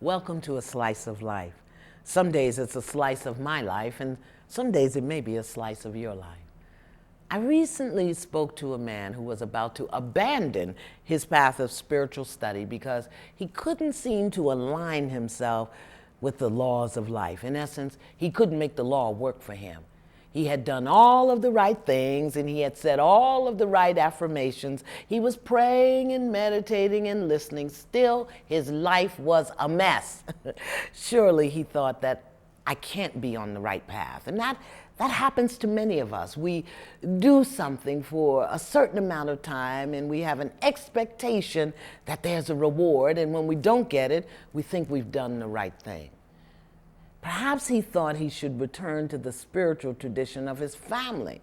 Welcome to A Slice of Life. Some days it's a slice of my life, and some days it may be a slice of your life. I recently spoke to a man who was about to abandon his path of spiritual study because he couldn't seem to align himself with the laws of life. In essence, he couldn't make the law work for him. He had done all of the right things and he had said all of the right affirmations. He was praying and meditating and listening. Still, his life was a mess. Surely he thought that I can't be on the right path. And that happens to many of us. We do something for a certain amount of time and we have an expectation that there's a reward. And when we don't get it, we think we've done the right thing. Perhaps he thought he should return to the spiritual tradition of his family.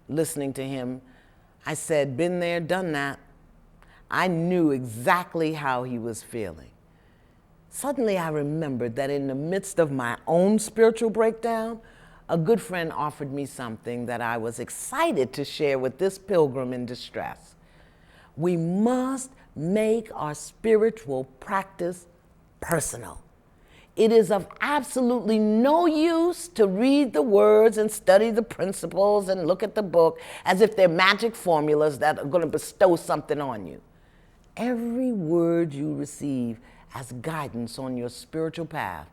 Listening to him, I said, been there, done that. I knew exactly how he was feeling. Suddenly I remembered that in the midst of my own spiritual breakdown, a good friend offered me something that I was excited to share with this pilgrim in distress. We must make our spiritual practice personal. It is of absolutely no use to read the words and study the principles and look at the book as if they're magic formulas that are going to bestow something on you. Every word you receive as guidance on your spiritual path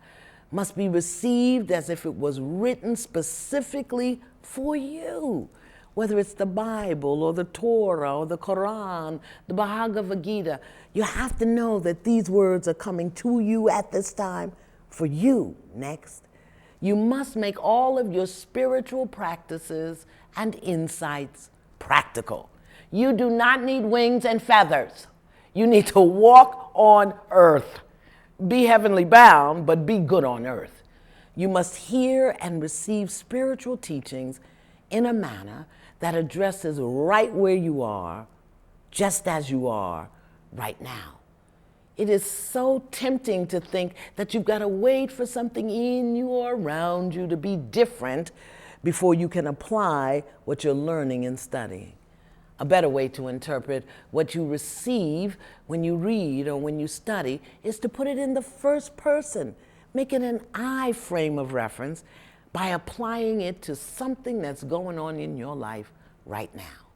must be received as if it was written specifically for you. Whether it's the Bible or the Torah or the Quran, the Bhagavad Gita, you have to know that these words are coming to you at this time for you. Next, you must make all of your spiritual practices and insights practical. You do not need wings and feathers. You need to walk on earth. Be heavenly bound, but be good on earth. You must hear and receive spiritual teachings in a manner that addresses right where you are, just as you are right now. It is so tempting to think that you've got to wait for something in you or around you to be different before you can apply what you're learning and studying. A better way to interpret what you receive when you read or when you study is to put it in the first person, make it an I frame of reference by applying it to something that's going on in your life right now.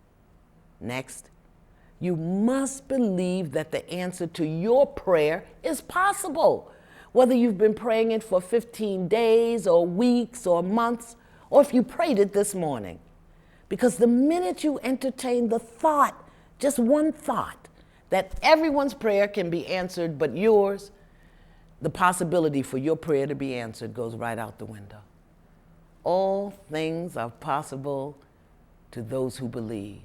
Next, you must believe that the answer to your prayer is possible, whether you've been praying it for 15 days or weeks or months, or if you prayed it this morning. Because the minute you entertain the thought, just one thought, that everyone's prayer can be answered but yours, the possibility for your prayer to be answered goes right out the window. All things are possible to those who believe.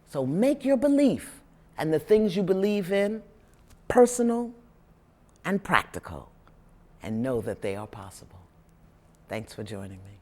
So make your belief and the things you believe in personal and practical, and know that they are possible. Thanks for joining me.